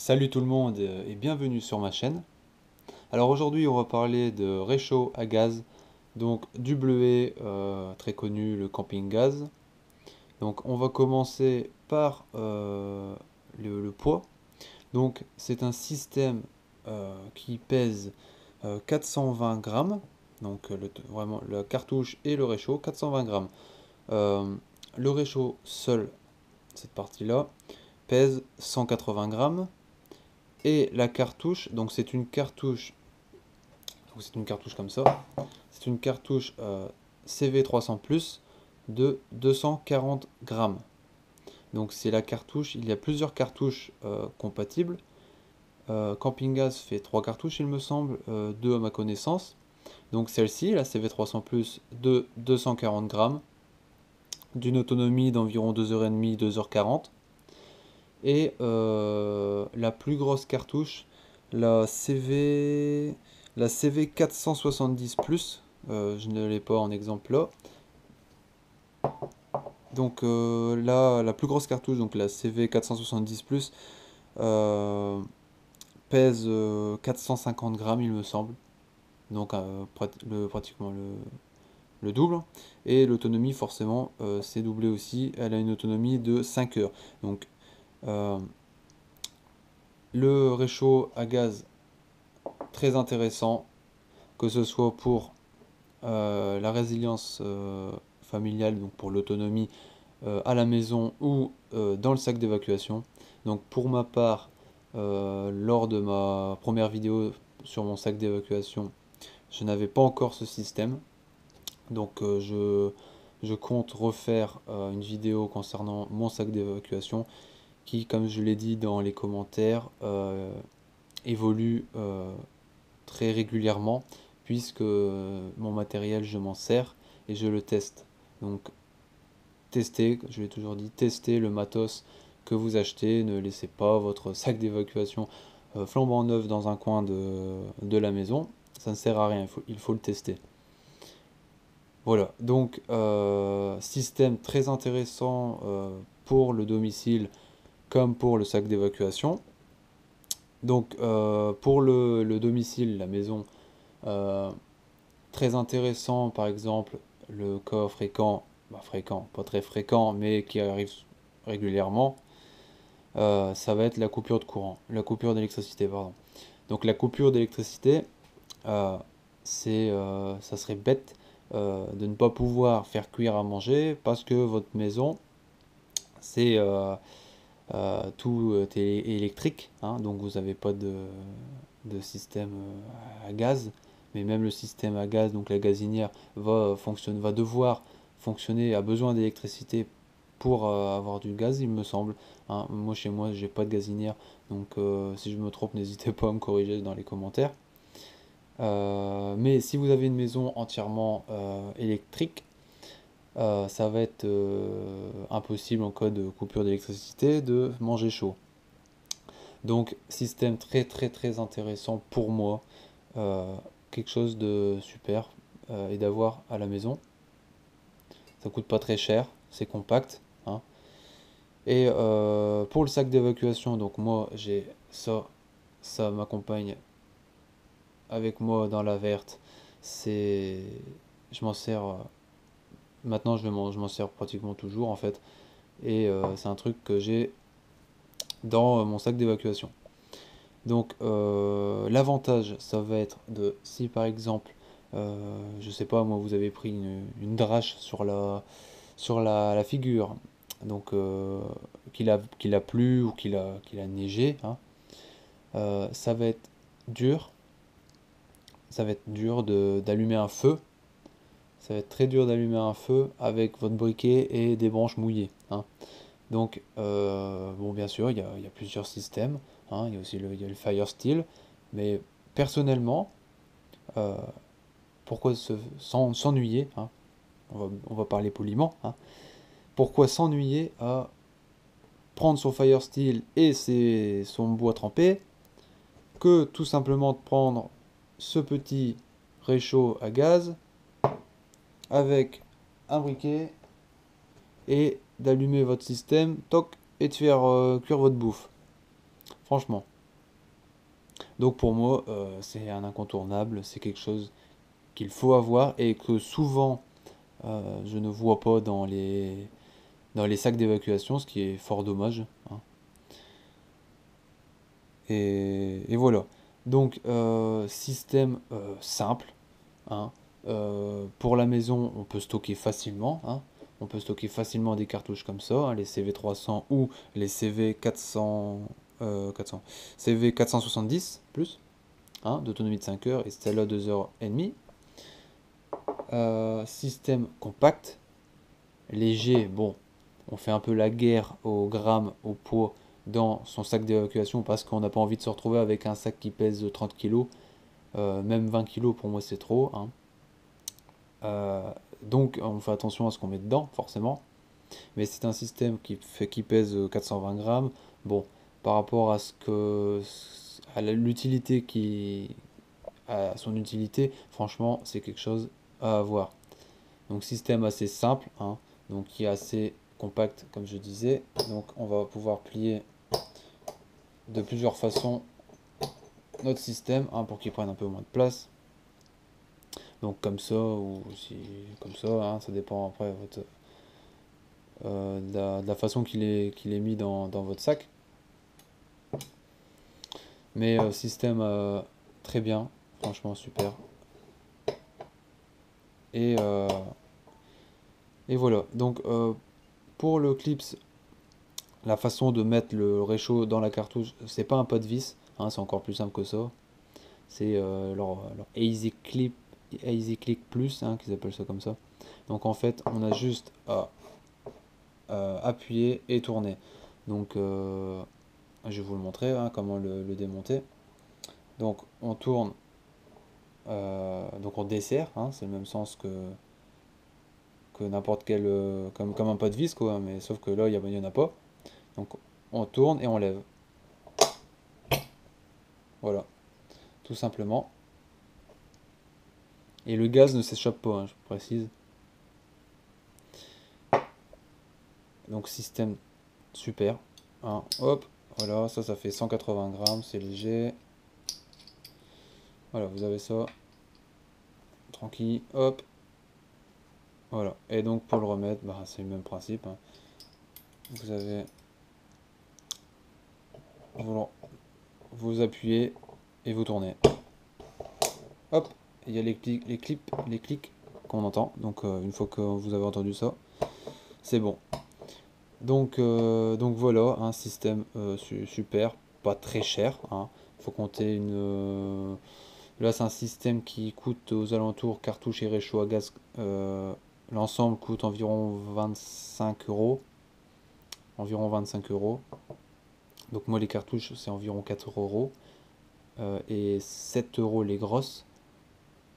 Salut tout le monde et bienvenue sur ma chaîne. Alors aujourd'hui on va parler de réchaud à gaz, donc du bleuet très connu, le camping gaz. Donc on va commencer par le poids. Donc c'est un système qui pèse 420 grammes, donc vraiment la cartouche et le réchaud 420 grammes. Euh, le réchaud seul, cette partie-là, pèse 180 grammes. Et la cartouche, donc c'est une cartouche comme ça, c'est une cartouche CV300 Plus de 240 grammes. Donc c'est la cartouche, il y a plusieurs cartouches compatibles. Camping Gas fait 3 cartouches il me semble, 2 à ma connaissance. Donc celle-ci, la CV300 Plus de 240 grammes, d'une autonomie d'environ 2h30, 2h40. Et la plus grosse cartouche, la CV, la CV 470 Plus, je ne l'ai pas en exemple là. Donc là, la plus grosse cartouche, donc la CV 470 Plus, pèse 450 grammes il me semble. Donc pratiquement le double. Et l'autonomie forcément c'est doublé aussi, elle a une autonomie de 5 heures. Donc euh, le réchaud à gaz très intéressant, que ce soit pour la résilience familiale, donc pour l'autonomie à la maison ou dans le sac d'évacuation. Donc pour ma part, lors de ma première vidéo sur mon sac d'évacuation, je n'avais pas encore ce système. Donc je compte refaire une vidéo concernant mon sac d'évacuation qui, comme je l'ai dit dans les commentaires, évolue très régulièrement puisque mon matériel je m'en sers et je le teste. Donc testez, je l'ai toujours dit, testez le matos que vous achetez, ne laissez pas votre sac d'évacuation flambant neuf dans un coin de la maison, ça ne sert à rien, il faut le tester. Voilà, donc système très intéressant pour le domicile comme pour le sac d'évacuation. Donc pour le domicile, la maison, euh, très intéressant, par exemple, le cas fréquent, fréquent, pas très fréquent, mais qui arrive régulièrement, ça va être la coupure de courant, la coupure d'électricité, pardon. Donc la coupure d'électricité, euh, ça serait bête de ne pas pouvoir faire cuire à manger parce que votre maison, c'est tout électrique, hein, donc vous n'avez pas de système à gaz, mais même le système à gaz, donc la gazinière, va devoir fonctionner, a besoin d'électricité pour avoir du gaz, il me semble. Hein. Moi, chez moi, j'ai pas de gazinière, donc si je me trompe, n'hésitez pas à me corriger dans les commentaires. Mais si vous avez une maison entièrement électrique, ça va être impossible en cas de coupure d'électricité de manger chaud. Donc système très très très intéressant pour moi, euh, quelque chose de super et d'avoir à la maison. Ça coûte pas très cher, c'est compact. Hein. Et pour le sac d'évacuation, donc moi j'ai ça, ça m'accompagne avec moi dans la verte. C'est, je m'en sers. Maintenant je m'en sers pratiquement toujours en fait. Et c'est un truc que j'ai dans mon sac d'évacuation. Donc l'avantage, ça va être de, si par exemple, je sais pas, moi vous avez pris une drache sur la figure, donc qu'il a plu ou qu'il a neigé, hein, ça va être dur, ça va être dur d'allumer un feu, ça va être très dur d'allumer un feu avec votre briquet et des branches mouillées. Hein. Donc, bon, bien sûr, il y a plusieurs systèmes. Hein, il y a aussi il y a le Fire Steel. Mais personnellement, euh, pourquoi s'ennuyer, hein, on va parler poliment. Hein, pourquoi s'ennuyer à prendre son Fire Steel et son bois trempé que tout simplement de prendre ce petit réchaud à gaz avec un briquet et d'allumer votre système, toc, et de faire cuire votre bouffe. Franchement. Donc pour moi, c'est un incontournable, c'est quelque chose qu'il faut avoir et que souvent je ne vois pas dans les sacs d'évacuation, ce qui est fort dommage, hein. Et voilà. Donc système simple, hein. Pour la maison, on peut stocker facilement, hein. On peut stocker facilement des cartouches comme ça, hein, les CV300 ou les CV400, 400, CV470 plus, hein, d'autonomie de 5 heures et celle-là 2 heures et demie. Système compact, léger, bon, on fait un peu la guerre au gramme, au poids dans son sac d'évacuation parce qu'on n'a pas envie de se retrouver avec un sac qui pèse 30 kg, même 20 kg pour moi c'est trop, hein. Euh, donc on fait attention à ce qu'on met dedans, forcément. Mais c'est un système qui pèse 420 grammes. Bon, par rapport à ce que l'utilité à son utilité, franchement, c'est quelque chose à avoir. Donc système assez simple, hein, donc qui est assez compact, comme je disais. Donc on va pouvoir plier de plusieurs façons notre système, hein, pour qu'il prenne un peu moins de place. Donc comme ça ou si comme ça, hein, ça dépend après de la façon qu'il est mis dans votre sac. Mais système très bien, franchement super. Et, euh, et voilà. Donc pour le clips, la façon de mettre le réchaud dans la cartouche, c'est pas un pas de vis, hein, c'est encore plus simple que ça. C'est leur Easy Click Plus, hein, qu'ils appellent ça comme ça. Donc en fait, on a juste à appuyer et tourner. Donc je vais vous le montrer, hein, comment le démonter. Donc on tourne, donc on dessert, hein, c'est le même sens que n'importe quel, comme un pas de vis quoi, hein, mais sauf que là il y en a pas. Donc on tourne et on lève. Voilà, tout simplement. Et le gaz ne s'échappe pas, hein, je précise. Donc système super, hein. Hop, voilà, ça fait 180 grammes, c'est léger. Voilà, vous avez ça, tranquille, hop, voilà. Et donc pour le remettre, bah, c'est le même principe, hein. Vous avez, vous appuyez et vous tournez. Hop, il y a les clics qu'on entend. Donc une fois que vous avez entendu ça, c'est bon. Donc voilà, un système super, pas très cher, hein. Faut compter là, c'est un système qui coûte aux alentours cartouche et réchaud à gaz. L'ensemble coûte environ 25 euros. Environ 25 euros. Donc moi, les cartouches, c'est environ 4 euros. Et 7 euros les grosses.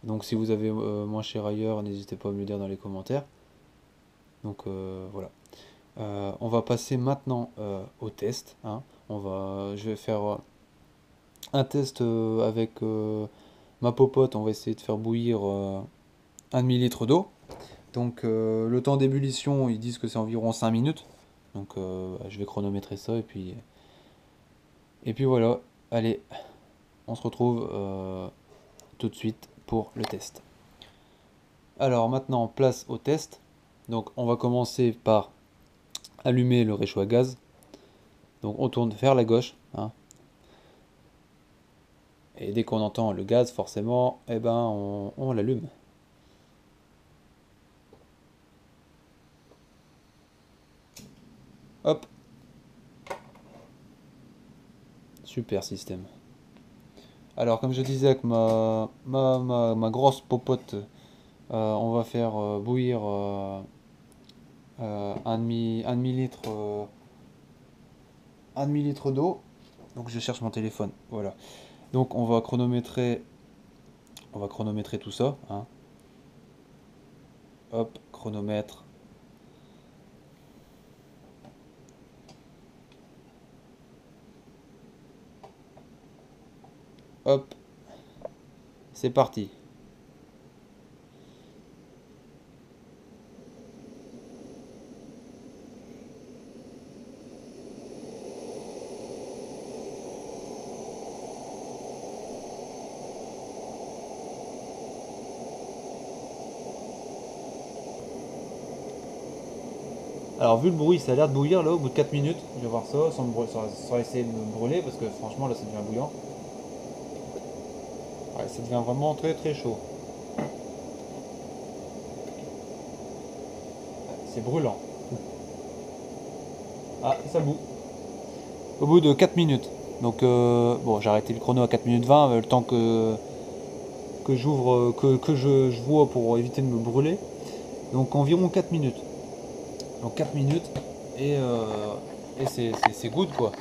Donc si vous avez moins cher ailleurs, n'hésitez pas à me le dire dans les commentaires. Donc voilà. On va passer maintenant au test, hein. Je vais faire un test avec ma popote. On va essayer de faire bouillir 1 demi-litre d'eau. Donc le temps d'ébullition, ils disent que c'est environ 5 minutes. Donc je vais chronométrer ça et puis voilà. Allez, on se retrouve tout de suite pour le test. Alors maintenant, place au test. Donc on va commencer par allumer le réchaud à gaz. Donc on tourne vers la gauche, hein. Et dès qu'on entend le gaz, forcément, eh ben on l'allume. Hop, super système. Alors comme je disais avec ma grosse popote, on va faire bouillir un demi-litre un demi-litre d'eau. Donc je cherche mon téléphone. Voilà. Donc on va chronométrer tout ça, hein. Hop, chronomètre. Hop, c'est parti. Alors vu le bruit, ça a l'air de bouillir là au bout de 4 minutes. Je vais voir ça sans essayer de me brûler parce que franchement là ça devient bouillant. Ouais, ça devient vraiment très très chaud. C'est brûlant. Ah, ça bout. Au bout de 4 minutes. Donc bon, j'ai arrêté le chrono à 4 minutes 20, le temps que j'ouvre, je vois pour éviter de me brûler. Donc environ 4 minutes. Donc 4 minutes et, c'est good quoi.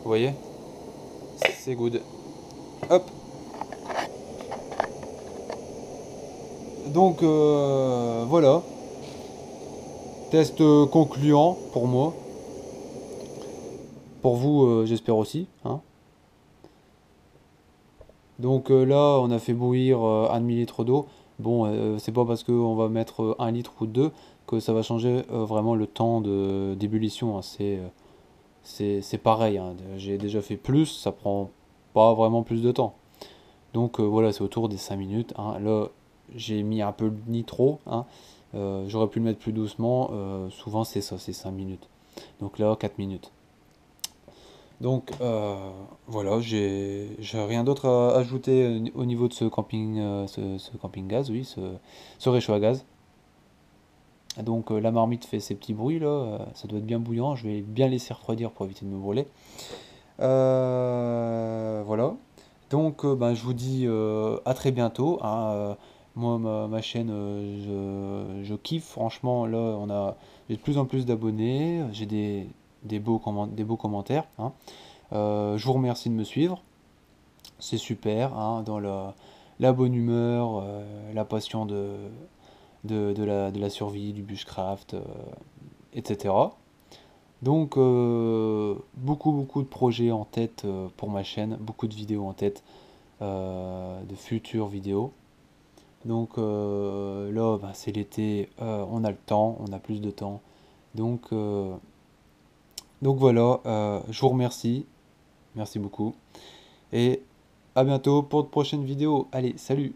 Vous voyez? C'est good. Hop. Donc voilà. Test concluant pour moi. Pour vous, j'espère aussi, hein. Donc là, on a fait bouillir 1 demi-litre d'eau. Bon, c'est pas parce qu'on va mettre 1 litre ou 2 que ça va changer vraiment le temps d'ébullition, hein. C'est pareil, hein. J'ai déjà fait plus, ça prend pas vraiment plus de temps. Donc voilà, c'est autour des 5 minutes, hein. Là, j'ai mis un peu de nitro, hein. J'aurais pu le mettre plus doucement. Souvent, c'est ça, c'est 5 minutes. Donc là, 4 minutes. Donc voilà, j'ai rien d'autre à ajouter au niveau de ce camping, ce camping gaz, oui, ce réchaud à gaz. Donc la marmite fait ses petits bruits là, ça doit être bien bouillant, je vais bien laisser refroidir pour éviter de me brûler. Voilà. Donc ben, je vous dis à très bientôt, hein. Moi, ma chaîne, je kiffe, franchement, là, j'ai de plus en plus d'abonnés, j'ai des beaux commentaires, hein. Je vous remercie de me suivre. C'est super, hein, dans la bonne humeur, la passion de la survie, du bushcraft, etc. Donc, beaucoup de projets en tête pour ma chaîne, beaucoup de vidéos en tête, de futures vidéos. Donc là, bah, c'est l'été, on a le temps, on a plus de temps. Donc, donc voilà, je vous remercie, merci beaucoup. Et à bientôt pour de prochaines vidéos. Allez, salut!